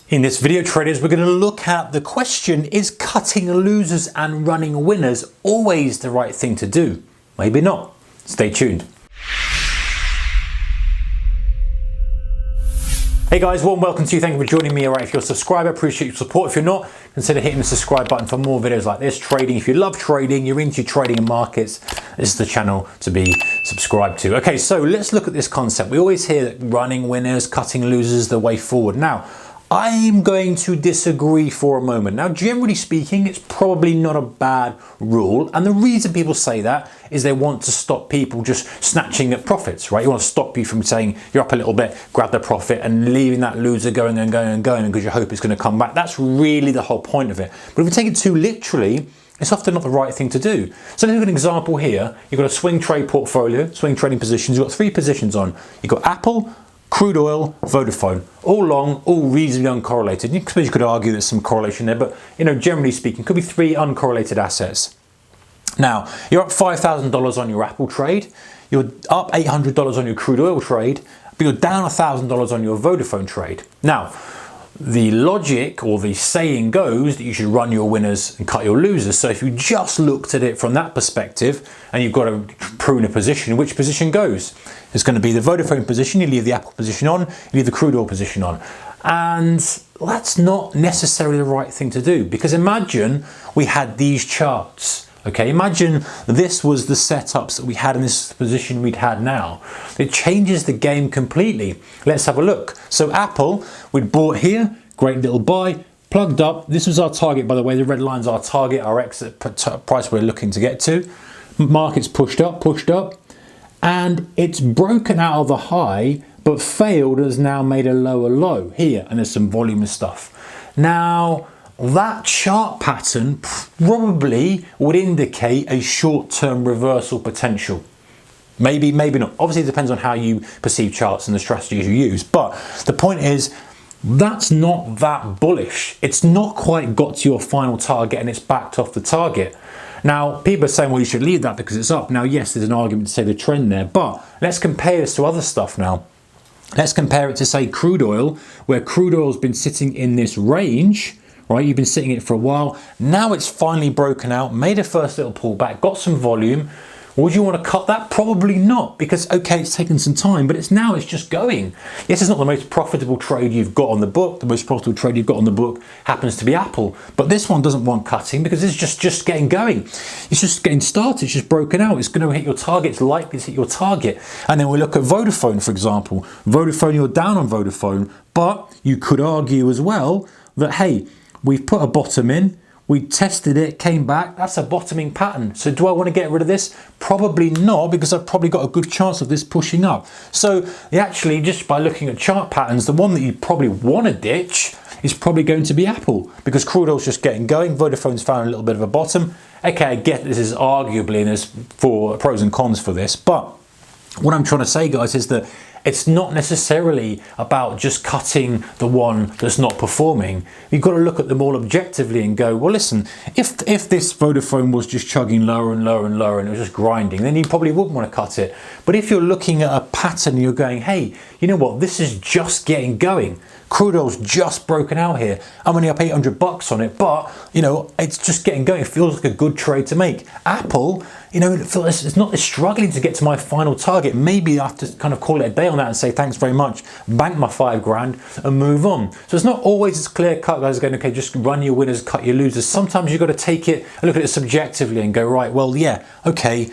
In this video, traders, we're going to look at the question, is cutting losers and running winners always the right thing to do? Maybe not. Stay tuned. Hey guys, warm welcome to you. Thank you for joining me. Alright, if you're a subscriber, appreciate your support. If you're not, consider hitting the subscribe button for more videos like this. Trading, if you love trading, you're into trading and markets, this is the channel to be subscribed to. Okay, so let's look at this concept. We always hear that running winners, cutting losers is the way forward. Now, I'm going to disagree for a moment. Now, generally speaking, it's probably not a bad rule. And the reason people say that is they want to stop people just snatching at profits, right? You want to stop you from saying you're up a little bit, grab the profit and leaving that loser going and going and going because you hope it's going to come back. That's really the whole point of it. But if you take it too literally, it's often not the right thing to do. So let's look at an example here. You've got a swing trade portfolio, swing trading positions. You've got 3 positions on. You've got Apple, Crude oil, Vodafone, all long, all reasonably uncorrelated. I suppose you could argue there's some correlation there, but generally speaking, could be 3 uncorrelated assets. Now, you're up $5,000 on your Apple trade, you're up $800 on your crude oil trade, but you're down $1,000 on your Vodafone trade. Now, the logic or the saying goes that you should run your winners and cut your losers. So if you just looked at it from that perspective and you've got to prune a position, which position goes? It's going to be the Vodafone position, you leave the Apple position on, you leave the crude oil position on. And that's not necessarily the right thing to do, because imagine we had these charts. Okay, imagine this was the setups that we had in this position we'd had now. It changes the game completely. Let's have a look. So Apple, we'd bought here, great little buy, plugged up. This was our target, by the way. The red line's our target, our exit price we're looking to get to. Market's pushed up, and it's broken out of the high, but failed, has now made a lower low here, and there's some volume and stuff. Now, that chart pattern probably would indicate a short-term reversal potential. Maybe, maybe not. Obviously, it depends on how you perceive charts and the strategies you use. But the point is, that's not that bullish. It's not quite got to your final target and it's backed off the target. Now, people are saying, well, you should leave that because it's up. Now, yes, there's an argument to say the trend there, but let's compare this to other stuff now. Let's compare it to, say, crude oil, where crude oil has been sitting in this range. Right, you've been sitting in it for a while. Now it's finally broken out, made a first little pullback, got some volume. Would you want to cut that? Probably not, because okay, it's taken some time, but it's just going. Yes, it's not the most profitable trade you've got on the book. The most profitable trade you've got on the book happens to be Apple, but this one doesn't want cutting because it's just getting going. It's just getting started. It's just broken out. It's going to hit your target. It's likely to hit your target. And then we look at Vodafone, for example. Vodafone, you're down on Vodafone, but you could argue as well that hey, we've put a bottom in, we tested it, came back, that's a bottoming pattern. So do I want to get rid of this? Probably not, because I've probably got a good chance of this pushing up. So actually, just by looking at chart patterns, the one that you probably want to ditch is probably going to be Apple, because crude oil's just getting going, Vodafone's found a little bit of a bottom. Okay, I get this is arguably, and there's pros and cons for this, but what I'm trying to say, guys, is that it's not necessarily about just cutting the one that's not performing. You've got to look at them all objectively and go, well, listen, if this Vodafone was just chugging lower and lower and lower and it was just grinding, then you probably wouldn't want to cut it. But if you're looking at a pattern and you're going, hey, you know what, this is just getting going. Crude oil's just broken out here. I'm only up $800 on it, but it's just getting going. It feels like a good trade to make. Apple, it's not struggling to get to my final target. Maybe I have to kind of call it a day on that and say thanks very much, bank my $5,000 and move on. So it's not always as clear cut, guys, going, okay, just run your winners, cut your losers. Sometimes you've got to take it and look at it subjectively and go, right, well, yeah, okay,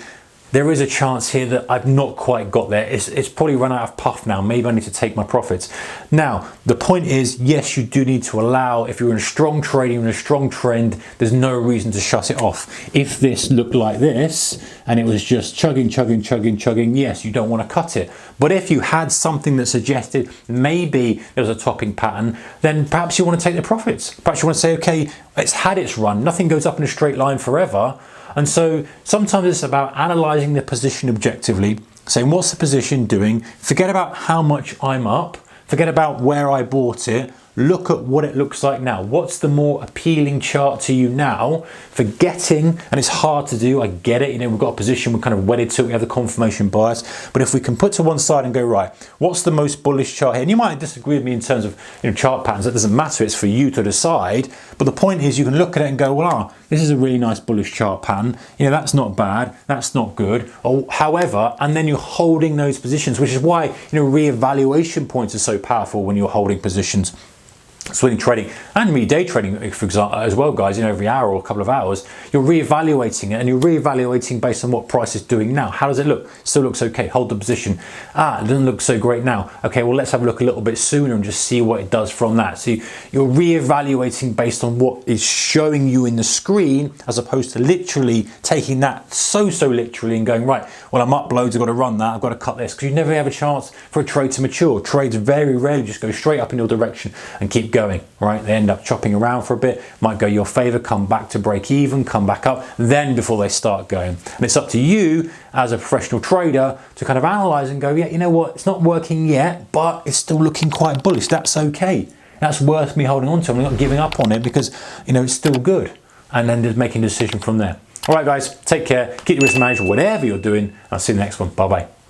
there is a chance here that I've not quite got there. It's probably run out of puff now. Maybe I need to take my profits. Now, the point is, yes, you do need to allow, if you're in a strong trading, in a strong trend, there's no reason to shut it off. If this looked like this and it was just chugging, yes, you don't want to cut it. But if you had something that suggested maybe there was a topping pattern, then perhaps you want to take the profits. Perhaps you want to say, okay, it's had its run. Nothing goes up in a straight line forever. And so sometimes it's about analysing the position objectively, saying what's the position doing, forget about how much I'm up, forget about where I bought it, look at what it looks like now. What's the more appealing chart to you now? Forgetting, and it's hard to do, I get it, we've got a position we're kind of wedded to, we have the confirmation bias, but if we can put to one side and go, right, what's the most bullish chart here? And you might disagree with me in terms of chart patterns, that doesn't matter, it's for you to decide, but the point is you can look at it and go, well, this is a really nice bullish chart pattern, that's not bad, that's not good, or however, and then you're holding those positions, which is why re-evaluation points are so powerful when you're holding positions. Swing trading and day trading, for example, as well, guys, every hour or a couple of hours, you're re-evaluating it, and you're re-evaluating based on what price is doing now. How does it look? Still looks okay. Hold the position. It doesn't look so great now. Okay, well, let's have a look a little bit sooner and just see what it does from that. So you're re-evaluating based on what is showing you in the screen, as opposed to literally taking that so literally and going, right, well, I'm up loads, I've got to run that, I've got to cut this, because you never have a chance for a trade to mature. Trades very rarely just go straight up in your direction and keep going, right? They end up chopping around for a bit, might go your favor, come back to break even, come back up, then before they start going. And it's up to you as a professional trader to kind of analyze and go, yeah, you know what, it's not working yet, but it's still looking quite bullish. That's okay. That's worth me holding on to. I'm not giving up on it because, it's still good. And then just making a decision from there. All right, guys, take care. Keep your risk management, whatever you're doing. I'll see you in the next one. Bye-bye.